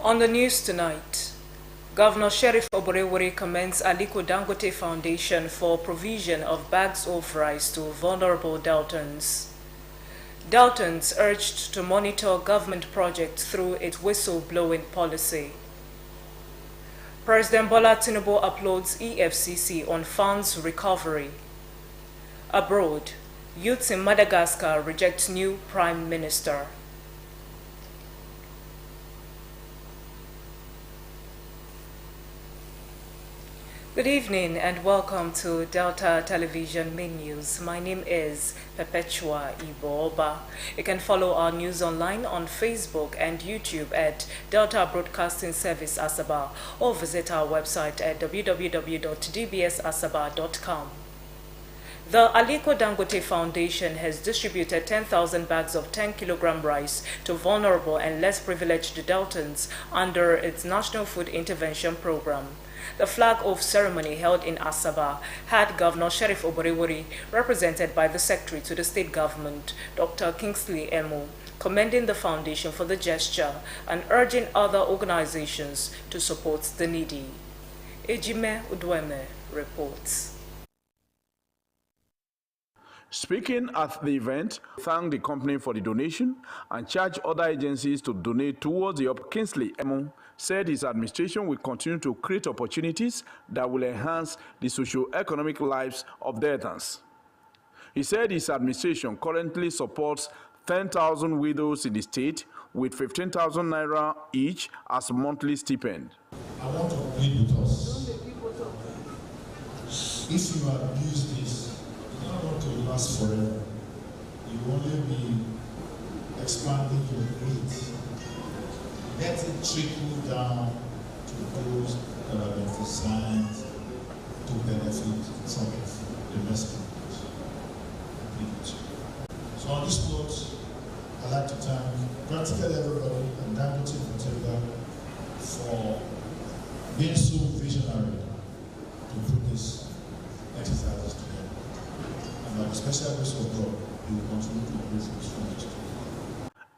On the news tonight, Governor Sheriff Oborevwori commends Aliko Dangote Foundation for provision of bags of rice to vulnerable Deltans. Deltans urged to monitor government projects through its whistle-blowing policy. President Bola Tinubu applauds EFCC on funds recovery. Abroad, youths in Madagascar reject new prime minister. Good evening and welcome to Delta Television Main News. My name is Perpetua Iboba. You can follow our news online on Facebook and YouTube at Delta Broadcasting Service Asaba or visit our website at www.dbsasaba.com. The Aliko Dangote Foundation has distributed 10,000 bags of 10-kilogram rice to vulnerable and less privileged Deltans under its National Food Intervention Program. The flag-off ceremony held in Asaba had Governor Sheriff Oborevwori, represented by the Secretary to the State Government, Dr. Kingsley Emu, commending the foundation for the gesture and urging other organizations to support the needy. Ejime Udweme reports. Speaking at the event, thanked the company for the donation and charged other agencies to donate towards the up. Kingsley Emu said his administration will continue to create opportunities that will enhance the socio-economic lives of Deltans. He said his administration currently supports 10,000 widows in the state with 15,000 naira each as monthly stipend. I want to plead with us. If you abuse this, it's not going to last forever. You will only be expanding your greed. Let it trickle down to those that are designed to benefit some of the rest of it. So on this note, I'd like to thank practically everybody and Dangote in particular for being so visionary to put this exercise together. And by the special grace of God, we will continue to raise this fund.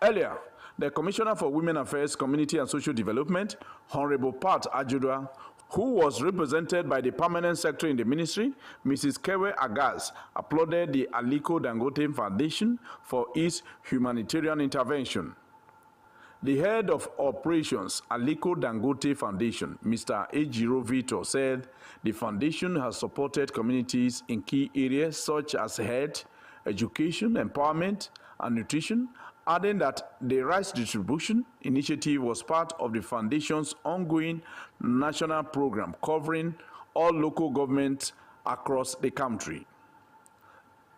Earlier, the Commissioner for Women Affairs, Community and Social Development, Honorable Pat Ajudua, who was represented by the Permanent Secretary in the Ministry, Mrs. Kewe Agaz, applauded the Aliko Dangote Foundation for its humanitarian intervention. The head of operations, Aliko Dangote Foundation, Mr. Ejiro Vito, said the foundation has supported communities in key areas such as health, education, empowerment, and nutrition, adding that the rice distribution initiative was part of the foundation's ongoing national program covering all local governments across the country.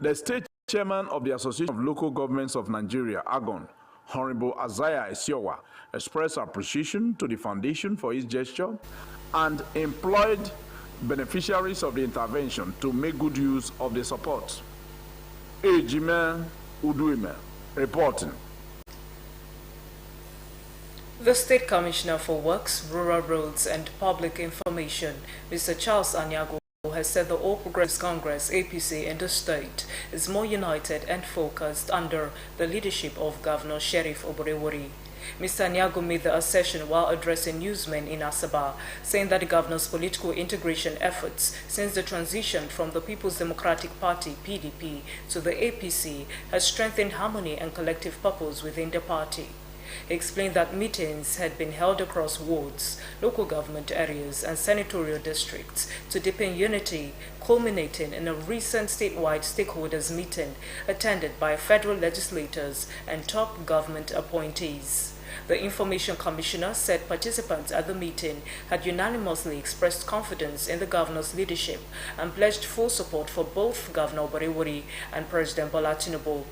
The state chairman of the Association of Local Governments of Nigeria, AGON, Honorable Isaiah Esiowa, expressed appreciation to the foundation for its gesture and employed beneficiaries of the intervention to make good use of the support. Ejime Udweme reporting. The State Commissioner for Works, Rural Roads and Public Information, Mr. Charles Anyago, has said the All Progressives Congress, APC, in the state is more united and focused under the leadership of Governor Sheriff Oborevwori. Mr. Anyago made the assertion while addressing newsmen in Asaba, saying that the governor's political integration efforts since the transition from the People's Democratic Party, PDP, to the APC has strengthened harmony and collective purpose within the party. He explained that meetings had been held across wards, local government areas, and senatorial districts to deepen unity, culminating in a recent statewide stakeholders meeting attended by federal legislators and top government appointees. The Information Commissioner said participants at the meeting had unanimously expressed confidence in the governor's leadership and pledged full support for both Governor Oborevwori and President Bola Tinubu.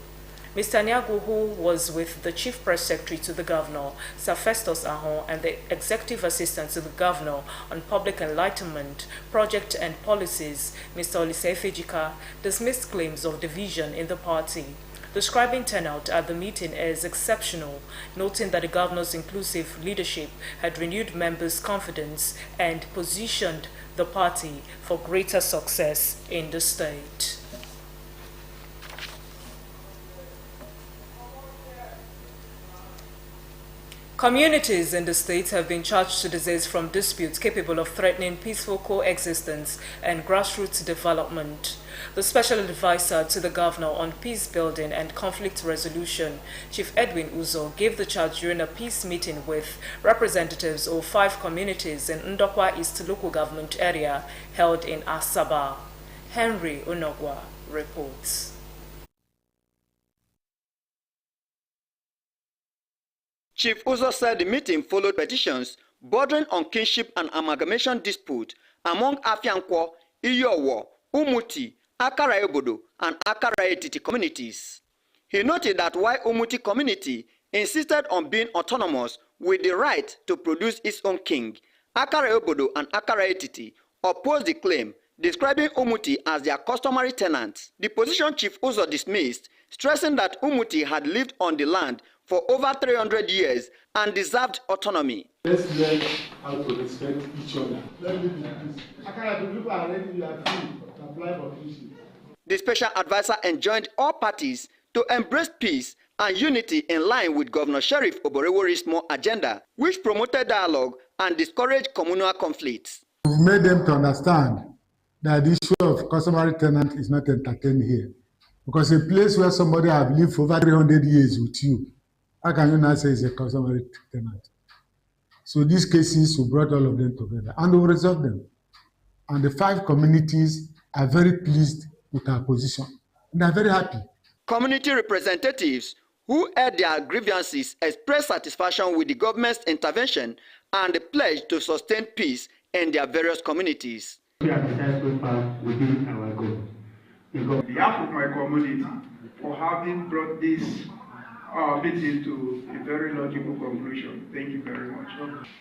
Mr. Anyago, who was with the Chief Press Secretary to the Governor, Sir Festus Ahon, and the Executive Assistant to the Governor on Public Enlightenment, Project and Policies, Mr. Olisafe Jika, dismissed claims of division in the party, describing turnout at the meeting as exceptional, noting that the governor's inclusive leadership had renewed members' confidence and positioned the party for greater success in the state. Communities in the state have been charged to desist from disputes capable of threatening peaceful coexistence and grassroots development. The Special Advisor to the Governor on Peace Building and Conflict Resolution, Chief Edwin Uzo, gave the charge during a peace meeting with representatives of 5 communities in Ndokwa East local government area held in Asaba. Henry Onogwa reports. Chief Uzo said the meeting followed petitions bordering on kinship and amalgamation dispute among Afiankwo, Iyowo, Umuti, Akara Ebodo, and Akara Etiti communities. He noted that while Umuti community insisted on being autonomous with the right to produce its own king, Akara Ebodo and Akara Etiti opposed the claim, describing Umuti as their customary tenants. The position Chief Uzo dismissed, stressing that Umuti had lived on the land for over 300 years and deserved autonomy. Let's learn how to respect each other. Let me be peace. People are ready to apply for peace. The special advisor enjoined all parties to embrace peace and unity in line with Governor Sheriff Oborewori's more agenda, which promoted dialogue and discouraged communal conflicts. We made them to understand that the issue of customary tenant is not entertained here. Because a place where somebody has lived for over 300 years with you, how can you not say it's a customary tenant? So these cases, we brought all of them together and we resolved them. And the 5 communities are very pleased with our position. And they are very happy. Community representatives who aired their grievances expressed satisfaction with the government's intervention and the pledge to sustain peace in their various communities. We have decided so far within our goal. On behalf of my community, for having brought this meeting to a very logical conclusion. Thank you very much.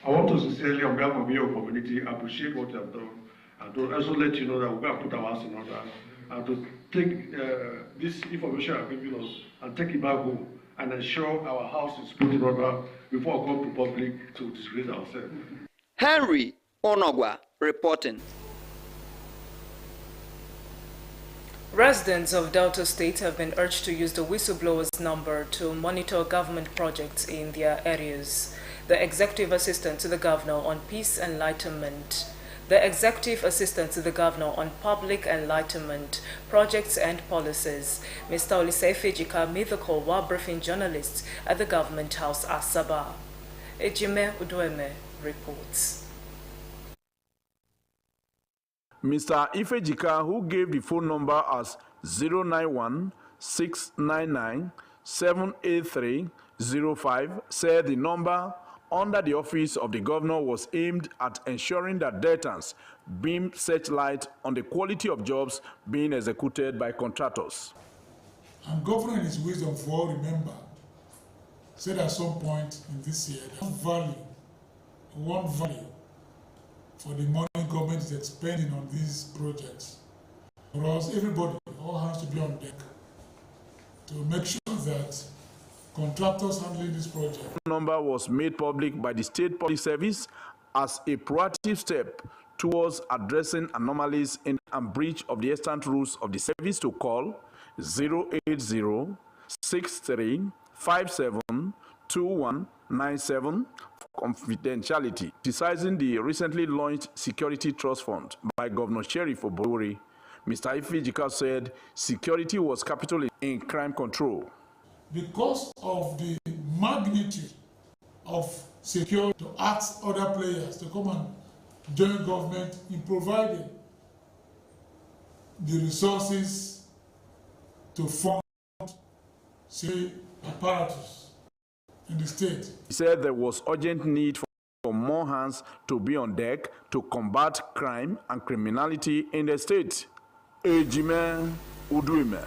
I want to sincerely, on behalf of your community, appreciate what you have done, and to also let you know that we're going to put our house in order, and to take this information you have given us and take it back home and ensure our house is put in order before going to public to disgrace ourselves. Henry Onogwa reporting. Residents of Delta State have been urged to use the whistleblowers number to monitor government projects in their areas. The Executive Assistant to the Governor on Peace Enlightenment, the Executive Assistant to the Governor on Public Enlightenment, Projects and Policies, Mr. Olisefe Jika, made the call while briefing journalists at the Government House, Asaba. Ejime Udueme reports. Mr. Ifejika, who gave the phone number as 091-699-78305, said the number under the office of the governor was aimed at ensuring that Deltans beam searchlight on the quality of jobs being executed by contractors. And governor in his wisdom for all remember, said at some point in this year, one value for the money government is expending on these projects. For us, everybody, all hands to be on deck to make sure that contractors handling this project. The number was made public by the State Public Service as a proactive step towards addressing anomalies in and breach of the extant rules of the service to call 080-6357-2197 confidentiality, criticizing the recently launched Security Trust Fund by Governor Sheriff Oborewori. Mr. Ifejika said security was capital in crime control. Because of the magnitude of security, to ask other players to come and join government in providing the resources to fund security apparatus in the state. He said there was urgent need for more hands to be on deck to combat crime and criminality in the state. Ejime Uduime.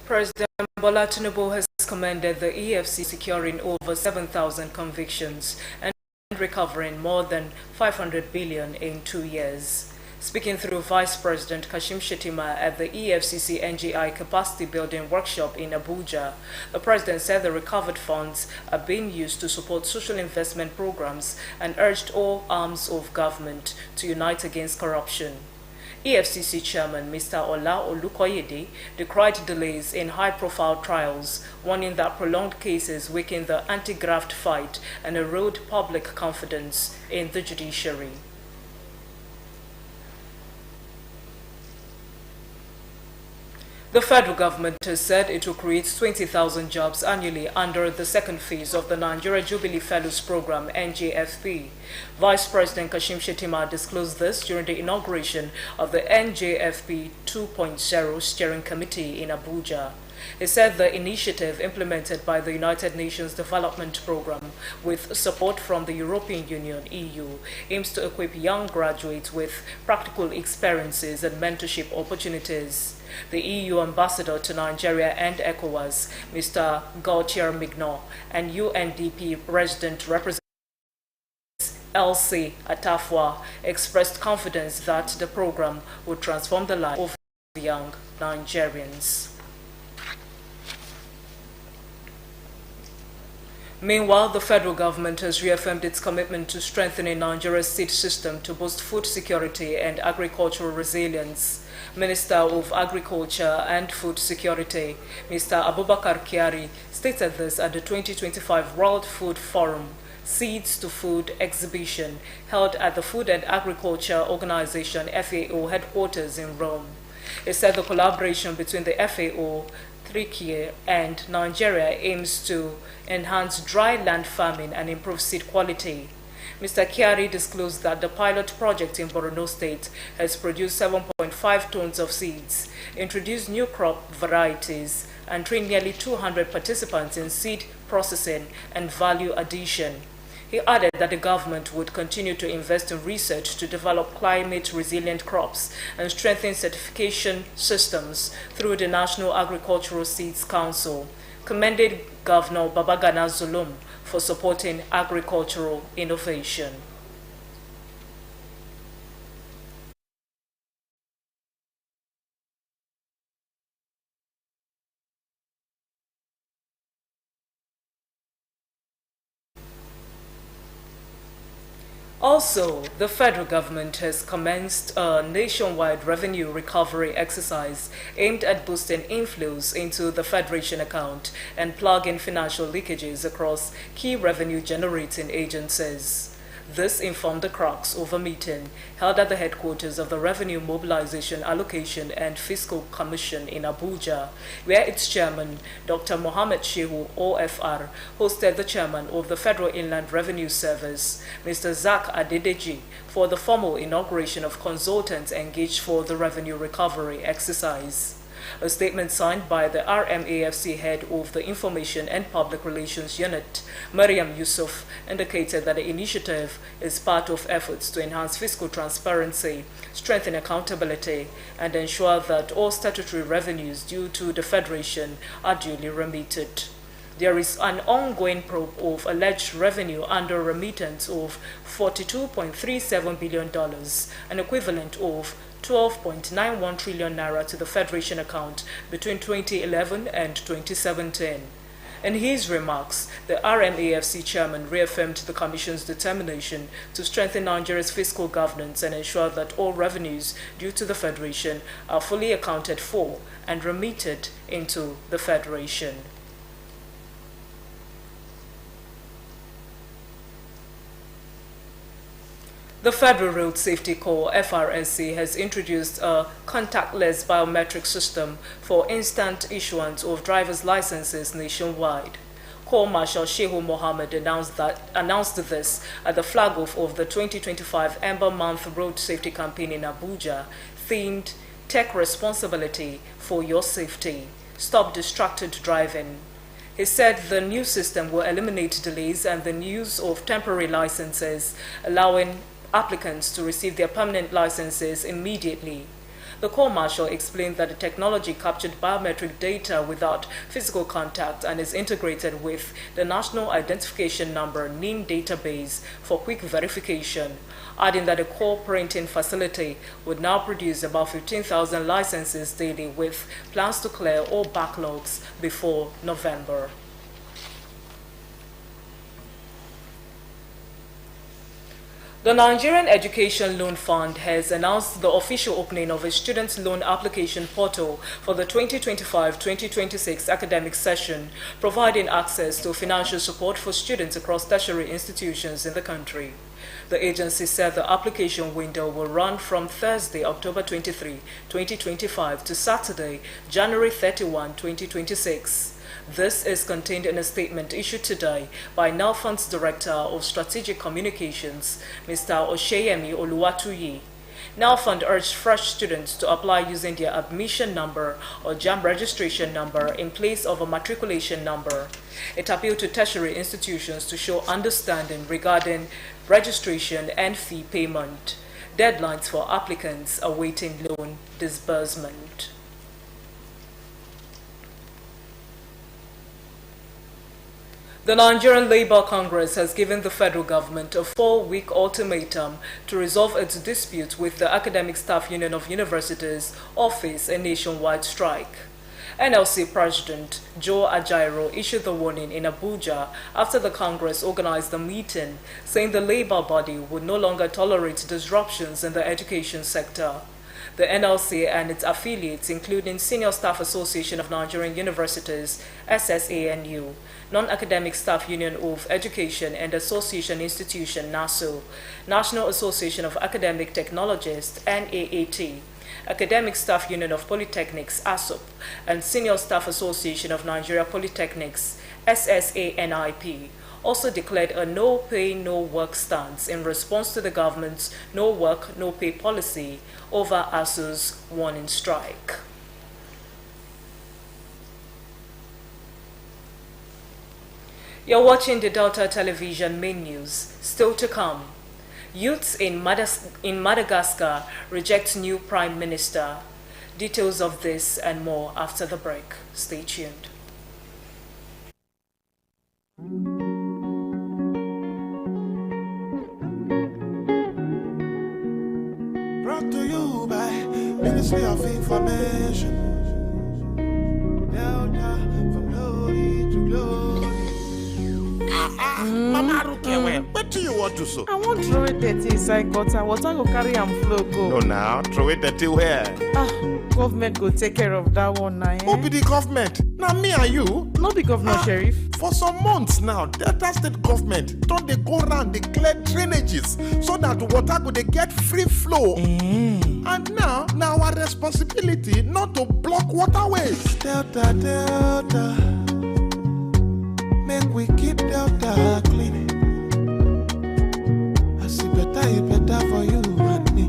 President Bola Tinubu has commended the EFCC securing over 7,000 convictions and recovering more than 500 billion in 2 years. Speaking through Vice President Kashim Shettima at the EFCC NGI Capacity Building Workshop in Abuja, the President said the recovered funds are being used to support social investment programs and urged all arms of government to unite against corruption. EFCC Chairman Mr. Ola Olukoyede decried delays in high-profile trials, warning that prolonged cases weaken the anti-graft fight and erode public confidence in the judiciary. The federal government has said it will create 20,000 jobs annually under the second phase of the Nigeria Jubilee Fellows Program, NJFP. Vice President Kashim Shettima disclosed this during the inauguration of the NJFP 2.0 Steering Committee in Abuja. He said the initiative implemented by the United Nations Development Programme with support from the European Union (EU) aims to equip young graduates with practical experiences and mentorship opportunities. The EU ambassador to Nigeria and ECOWAS, Mr. Gautier Mignon, and UNDP resident representative Elsie Atafwa expressed confidence that the program would transform the lives of young Nigerians. Meanwhile, the federal government has reaffirmed its commitment to strengthening Nigeria's seed system to boost food security and agricultural resilience. Minister of Agriculture and Food Security, Mr. Abubakar Kyari, stated this at the 2025 World Food Forum Seeds to Food exhibition held at the Food and Agriculture Organization FAO headquarters in Rome. He said the collaboration between the FAO, Turkey and Nigeria aims to enhance dry land farming and improve seed quality. Mr. Kyari disclosed that the pilot project in Borno State has produced 7.5 tons of seeds, introduced new crop varieties, and trained nearly 200 participants in seed processing and value addition. He added that the government would continue to invest in research to develop climate-resilient crops and strengthen certification systems through the National Agricultural Seeds Council, commended Governor Babagana Zulum for supporting agricultural innovation. Also, the federal government has commenced a nationwide revenue recovery exercise aimed at boosting inflows into the Federation account and plugging financial leakages across key revenue-generating agencies. This informed the crux of a meeting held at the headquarters of the Revenue Mobilization Allocation and Fiscal Commission in Abuja, where its chairman, Dr. Mohammed Shehu, OFR, hosted the chairman of the Federal Inland Revenue Service, Mr. Zach Adedeji, for the formal inauguration of consultants engaged for the revenue recovery exercise. A statement signed by the RMAFC head of the Information and Public Relations Unit, Mariam Yusuf, indicated that the initiative is part of efforts to enhance fiscal transparency, strengthen accountability, and ensure that all statutory revenues due to the Federation are duly remitted. There is an ongoing probe of alleged revenue under remittance of $42.37 billion, an equivalent of 12.91 trillion naira to the Federation account between 2011 and 2017. In his remarks, the RMAFC chairman reaffirmed the Commission's determination to strengthen Nigeria's fiscal governance and ensure that all revenues due to the Federation are fully accounted for and remitted into the Federation. The Federal Road Safety Corps, FRSC, has introduced a contactless biometric system for instant issuance of driver's licenses nationwide. Corps Marshal Shehu Mohammed announced this at the flag-off of the 2025 Ember Month Road Safety Campaign in Abuja, themed Take Responsibility for Your Safety. Stop Distracted Driving. He said the new system will eliminate delays and the use of temporary licenses, allowing applicants to receive their permanent licenses immediately. The Corps Marshal explained that the technology captured biometric data without physical contact and is integrated with the National Identification Number (NIN) database for quick verification, adding that the Corps printing facility would now produce about 15,000 licenses daily with plans to clear all backlogs before November. The Nigerian Education Loan Fund has announced the official opening of a student loan application portal for the 2025-2026 academic session, providing access to financial support for students across tertiary institutions in the country. The agency said the application window will run from Thursday, October 23, 2025 to Saturday, January 31, 2026. This is contained in a statement issued today by NALFund's Director of Strategic Communications, Mr. Osheyemi Oluwatuyi. NALFund urged fresh students to apply using their admission number or JAMB registration number in place of a matriculation number. It appealed to tertiary institutions to show understanding regarding registration and fee payment. Deadlines for applicants awaiting loan disbursement. The Nigerian Labour Congress has given the federal government a 4-week ultimatum to resolve its dispute with the Academic Staff Union of Universities or face a nationwide strike. NLC President Joe Ajaero issued the warning in Abuja after the Congress organized a meeting, saying the labor body would no longer tolerate disruptions in the education sector. The NLC and its affiliates, including Senior Staff Association of Nigerian Universities, SSANU, Non-Academic Staff Union of Education and Association Institution, NASU, National Association of Academic Technologists, NAAT, Academic Staff Union of Polytechnics, ASUP, and Senior Staff Association of Nigeria Polytechnics, SSANIP, also declared a no pay, no work stance in response to the government's no work, no pay policy over ASU's warning strike. You're watching the Delta Television main news. Still to come. Youths in Madagascar reject new Prime Minister. Details of this and more after the break. Stay tuned. Brought to you by Ministry of Information. Delta from glory to glory. Mama Rukewe, what do you want to sow? I want throw it dirty inside gutter. Water go carry am flow go. No, now throw it dirty where? Government go take care of that one now. Who be the government? Now me and you? No be governor, Sheriff. For some months now, Delta State government don't they go around they clear drainages so that water go they get free flow. And now our responsibility not to block waterways. Delta, make we keep Delta clean. I see better, it better for you and me.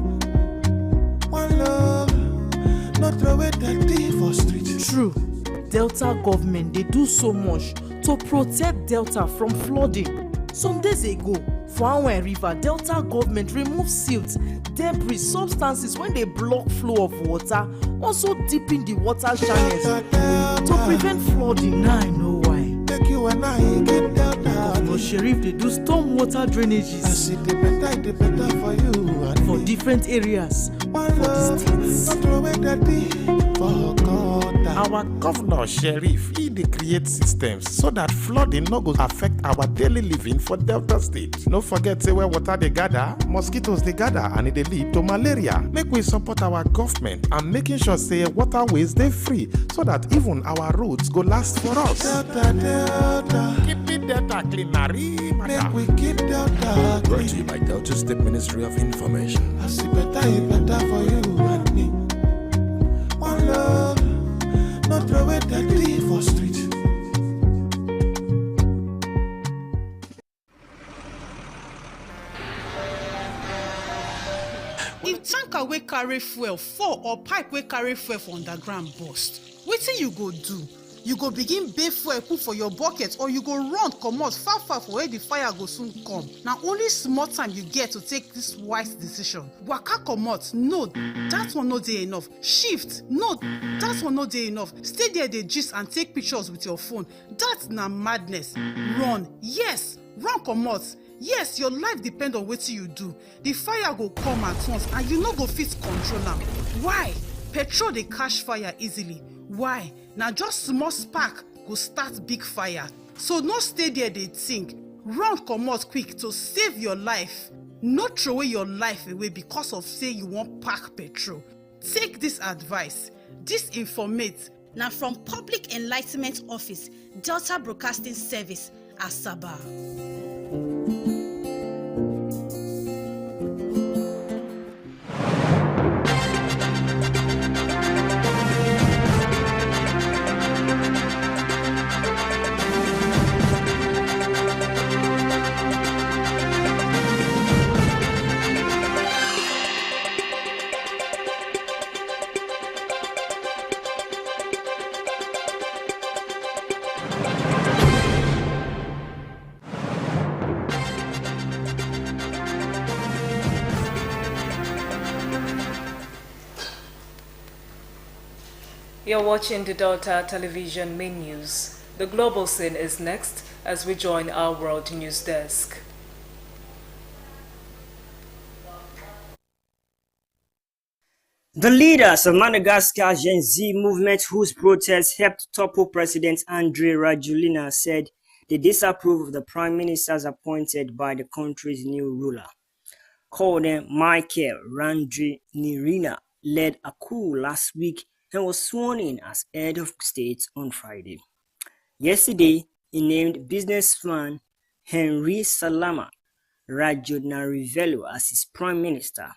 One love, not throw away dirty for street. True, Delta government they do so much to protect Delta from flooding. Some days ago, for our river, Delta government remove silt, debris, substances when they block flow of water, also deepen the water channels to prevent flooding. Now I know why. You and I get Delta. Governor Sheriff they do storm water drainages. I see the better for you and for me. Different areas One for the states. not throw away dirty for God. Our governor Sheriff, he dey create systems so that flooding no go affect our daily living for Delta State. No forget say where water they gather, mosquitoes they gather and it dey lead to malaria. Make we support our government and making sure say waterways they free so that even our roads go last for us. Delta. Keep it Delta cleanery, make we keep Delta Brought to you by Delta State Ministry of Information. I see better, it better for you and me. One love, not throw away dirty for street. If tanker wey carry fuel fall or pipe wey carry fuel for underground burst, wetin you go do? You go begin bail fuel put for your bucket or you go run comot far for where the fire go soon come. Na only small time you get to take this wise decision. Waka comot, no, that one no dey enough. Shift, no, that one no dey enough. Stay there dey gist and take pictures with your phone. That na madness. Run, yes, run comot. Yes, your life depend on wetin you do. The fire go come at once and you no go fit control am. Why? Petrol dey catch fire easily. Why? Na just small spark go start big fire. So no stay there dey think. Run comot quick to save your life. No throw away your life away because of say you wan pack petrol. Take this advice. This informate na from Public Enlightenment Office, Delta Broadcasting Service, Asaba. You're watching the Delta Television main news. The global scene is next as we join our world news desk. The leaders of Madagascar Gen Z movement, whose protests helped topple President Andry Rajoelina, said they disapprove of the prime ministers appointed by the country's new ruler. Colonel Michael Randrianirina led a coup last week and was sworn in as head of state on Friday. Yesterday, he named businessman Henry Salama Rajonarivelu as his prime minister.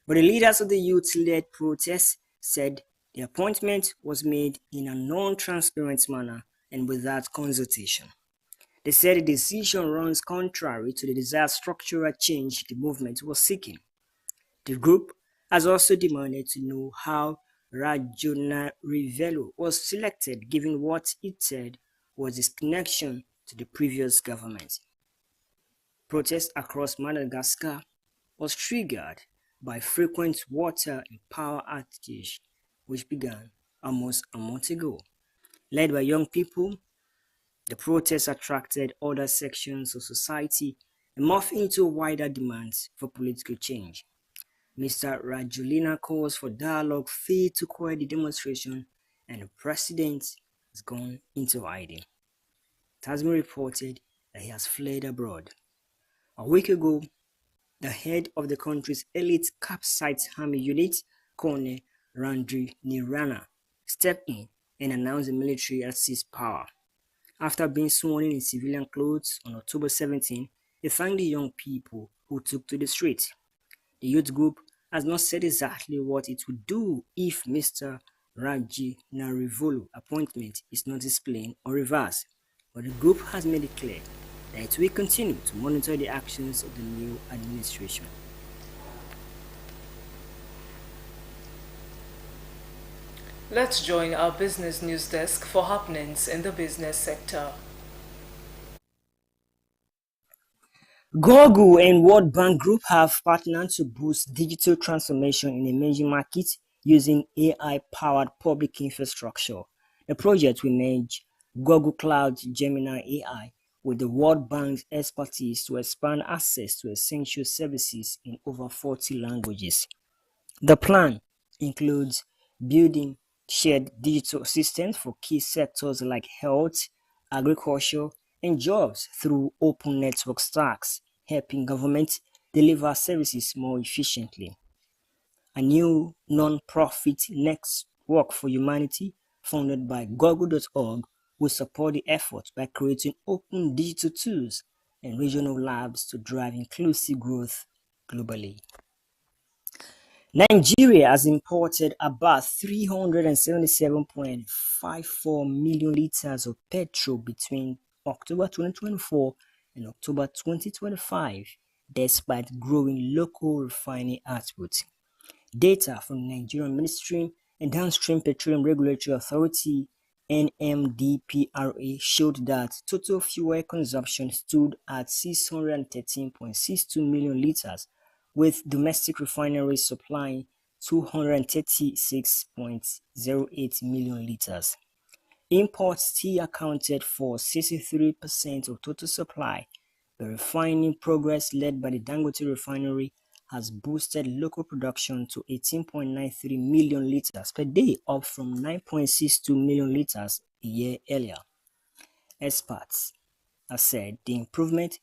But the leaders of the youth-led protests said the appointment was made in a non-transparent manner and without consultation. They said the decision runs contrary to the desired structural change the movement was seeking. The group has also demanded to know how Rajonarivelu was selected, given what it said was his connection to the previous government. Protests across Madagascar was triggered by frequent water and power outages, which began almost a month ago. Led by young people, the protests attracted other sections of society and morphed into wider demands for political change. Mr. Rajoelina calls for dialogue failed to quell the demonstration, and the president has gone into hiding. It has been reported that he has fled abroad. A week ago, the head of the country's elite capsized army unit, Colonel Randrianirina, stepped in and announced the military had seized power. After being sworn in civilian clothes on October 17, he thanked the young people who took to the streets. The youth group has not said exactly what it would do if Mr. Rajonarivelu appointment is not explained or reversed, but the group has made it clear that it will continue to monitor the actions of the new administration. Let's join our business news desk for happenings in the business sector. Google and World Bank Group have partnered to boost digital transformation in emerging markets using AI-powered public infrastructure. The project will merge Google Cloud Gemini AI with the World Bank's expertise to expand access to essential services in over 40 languages. The plan includes building shared digital systems for key sectors like health, agriculture, and jobs through open network stacks, helping governments deliver services more efficiently. A new non-profit Network for Humanity, funded by Google.org, will support the effort by creating open digital tools and regional labs to drive inclusive growth globally. Nigeria has imported about 377.54 million liters of petrol between October 2024 and October 2025, despite growing local refining output. Data from the Nigerian Midstream and Downstream Petroleum Regulatory Authority (NMDPRA) showed that total fuel consumption stood at 613.62 million liters, with domestic refineries supplying 236.08 million liters. Imports still accounted for 63% of total supply, but refining progress led by the Dangote refinery has boosted local production to 18.93 million liters per day, up from 9.62 million liters a year earlier. Experts have said the improvement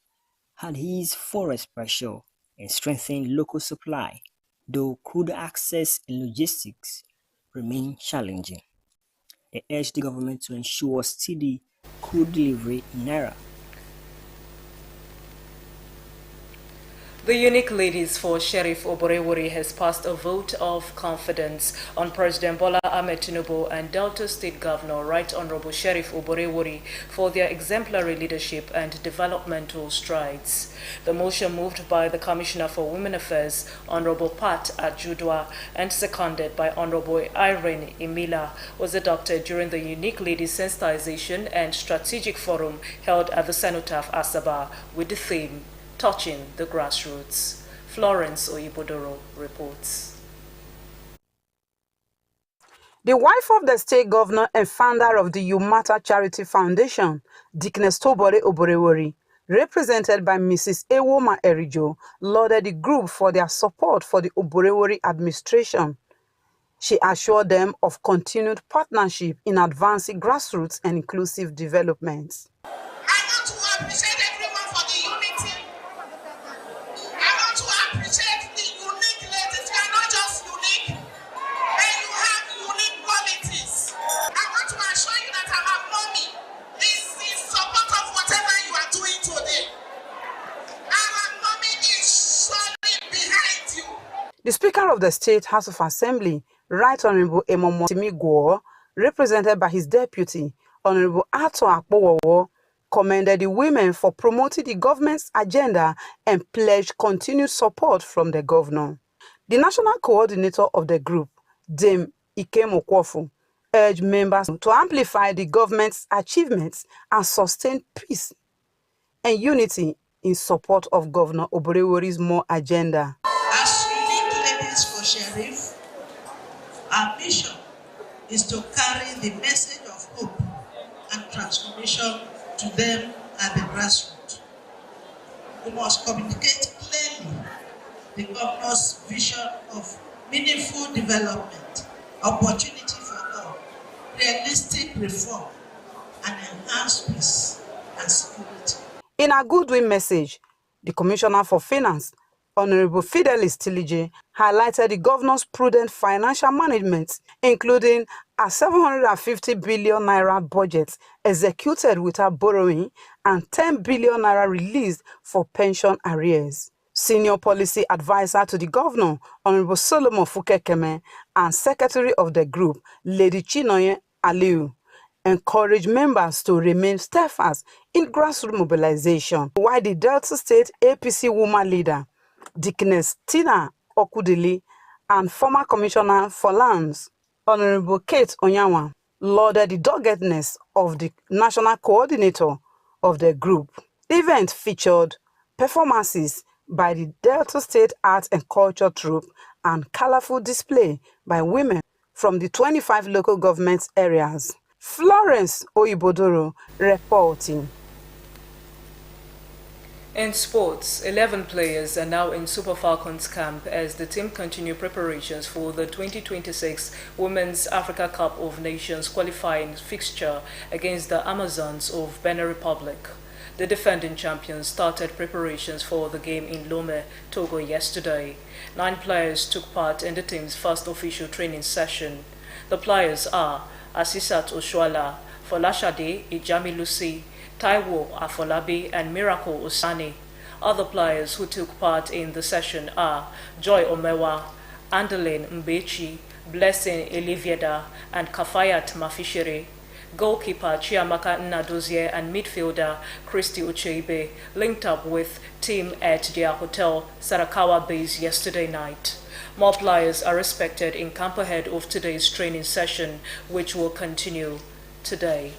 had eased forest pressure and strengthen local supply, though crude access and logistics remain challenging. They urged the government to ensure steady crude delivery in Naira. The Unique Ladies for Sheriff Oborevwori has passed a vote of confidence on President Bola Ahmed Tinubu and Delta State Governor Right Honorable Sheriff Oborevwori for their exemplary leadership and developmental strides. The motion, moved by the Commissioner for Women Affairs, Honorable Pat Ajudwa, and seconded by Honorable Irene Emila, was adopted during the Unique Ladies Sensitization and Strategic Forum held at the Cenotaph Asaba with the theme Touching the Grassroots. Florence Oyibodoro reports. The wife of the state governor and founder of the Umata Charity Foundation, Dickness Tobore Oborevwori, represented by Mrs. Ewoma Erijo, lauded the group for their support for the Oborevwori administration. She assured them of continued partnership in advancing grassroots and inclusive development. I want to appreciate everyone for the unity. I want to appreciate the unique ladies. You are not just unique, and you have unique qualities. I want to assure you that our mommy is in support of whatever you are doing today. Our mommy is surely behind you. The Speaker of the State House of Assembly, Right Honorable Emomotimi Gwo, represented by his deputy, Honorable Ato Akpowowo, commended the women for promoting the government's agenda and pledged continued support from the governor. The national coordinator of the group, Dame Ikem Okwofu, urged members to amplify the government's achievements and sustain peace and unity in support of Governor Oborevwori's more agenda. As Unique Ladies for Sheriff, our mission is to carry the message of hope and transformation to them at the grassroots. We must communicate clearly the governor's vision of meaningful development, opportunity for all, realistic reform, and enhanced peace and security. In a goodwill message, the Commissioner for Finance, Honorable Fidelis Tilije, highlighted the governor's prudent financial management, including a 750 billion naira budget executed without borrowing and 10 billion naira released for pension arrears. Senior policy advisor to the governor, Honorable Solomon Fukekeme, and secretary of the group, Lady Chinoye Aliu, encouraged members to remain steadfast in grassroots mobilization, while the Delta State APC woman leader, Dickness Tina Okudili, and former Commissioner for Lands, Honorable Kate Onyanwa, lauded the doggedness of the national coordinator of the group. The event featured performances by the Delta State Arts and Culture Troupe and colorful display by women from the 25 local government areas. Florence Oyibodoro reporting. In sports, 11 players are now in Super Falcons camp as the team continue preparations for the 2026 Women's Africa Cup of Nations qualifying fixture against the Amazons of Benin Republic. The defending champions started preparations for the game in Lome, Togo yesterday. 9 players took part in the team's first official training session. The players are Asisat Oshwala, Folashade Ijamilusi, Taiwo Afolabi, and Miracle Osani. Other players who took part in the session are Joy Omewa, Andeline Mbechi, Blessing Elivieda, and Kafayat Mafishere. Goalkeeper Chiamaka Nnadozie and midfielder Christy Ucheibe linked up with team at their hotel Sarakawa base yesterday night. More players are expected in camp ahead of today's training session, which will continue today.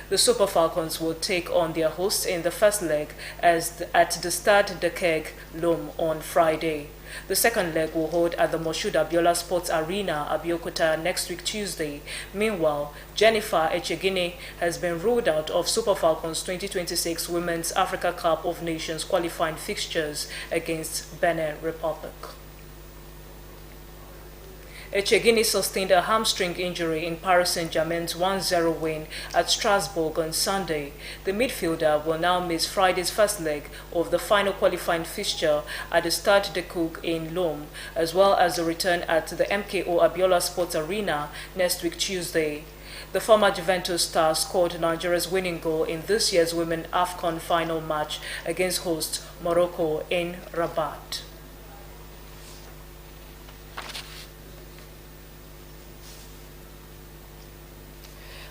The Super Falcons will take on their hosts in the first leg at the Stade de Keg, Lome, on Friday. The second leg will hold at the Moshood Abiola Sports Arena, Abeokuta, next week Tuesday. Meanwhile, Jennifer Echegini has been ruled out of Super Falcons 2026 Women's Africa Cup of Nations qualifying fixtures against Benin Republic. Echegini sustained a hamstring injury in Paris Saint-Germain's 1-0 win at Strasbourg on Sunday. The midfielder will now miss Friday's first leg of the final qualifying fixture at the Stade de Coupe in Lom, as well as the return at the MKO Abiola Sports Arena next week Tuesday. The former Juventus star scored Nigeria's winning goal in this year's Women AFCON final match against host Morocco in Rabat.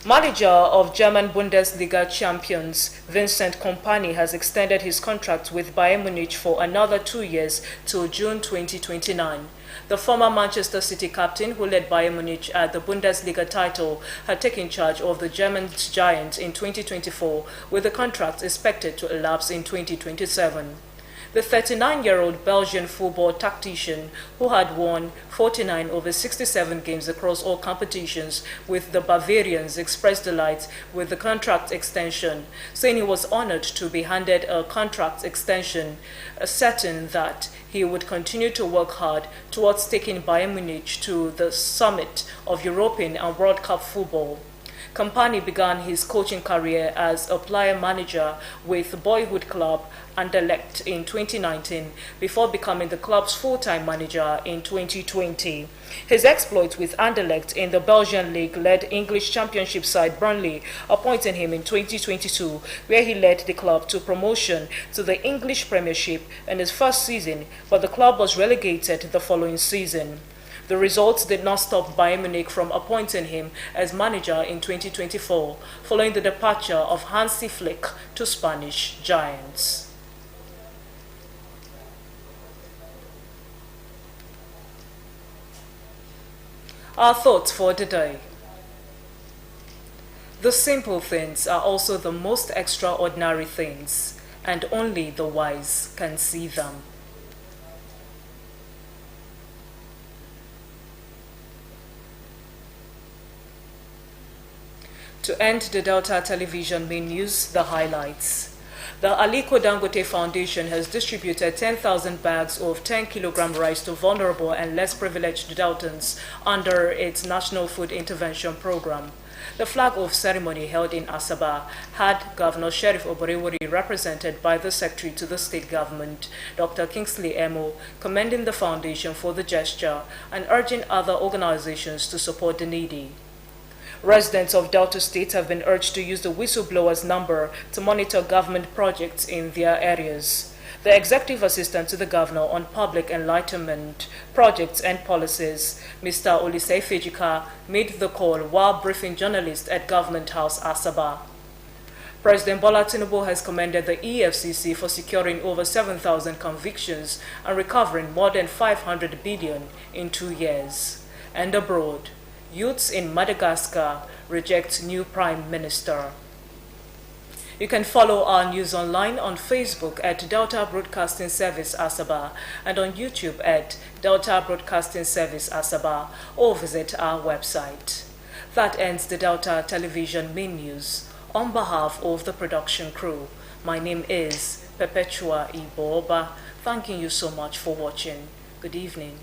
Manager of German Bundesliga champions Vincent Kompany has extended his contract with Bayern Munich for another 2 years till June 2029. The former Manchester City captain, who led Bayern Munich at the Bundesliga title, had taken charge of the German giants in 2024, with the contract expected to elapse in 2027. The 39-year-old Belgian football tactician, who had won 49 over 67 games across all competitions with the Bavarians, expressed delight with the contract extension, saying he was honored to be handed a contract extension, certain that he would continue to work hard towards taking Bayern Munich to the summit of European and World Cup football. Kompany began his coaching career as a player manager with boyhood club Anderlecht in 2019 before becoming the club's full-time manager in 2020. His exploits with Anderlecht in the Belgian league led English Championship side Burnley, appointing him in 2022, where he led the club to promotion to the English Premiership in his first season, but the club was relegated the following season. The results did not stop Bayern Munich from appointing him as manager in 2024, following the departure of Hansi Flick to Spanish giants. Our thoughts for the day. The simple things are also the most extraordinary things, and only the wise can see them. To end the Delta Television main news, the highlights. The Aliko Dangote Foundation has distributed 10,000 bags of 10-kilogram rice to vulnerable and less privileged Deltans under its National Food Intervention Program. The flag-off ceremony held in Asaba had Governor Sheriff Oborewori, represented by the Secretary to the State Government, Dr. Kingsley Emo, commending the foundation for the gesture and urging other organizations to support the needy. Residents of Delta State have been urged to use the whistleblower's number to monitor government projects in their areas. The Executive Assistant to the Governor on Public Enlightenment Projects and Policies, Mr. Olisei Fejika, made the call while briefing journalists at Government House Asaba. President Bola Tinubu has commended the EFCC for securing over 7,000 convictions and recovering more than 500 billion in 2 years. And abroad, youths in Madagascar reject new Prime Minister. You can follow our news online on Facebook at Delta Broadcasting Service Asaba and on YouTube at Delta Broadcasting Service Asaba, or visit our website. That ends the Delta Television main news. On behalf of the production crew, my name is Perpetua Iboba. Thanking you so much for watching. Good evening.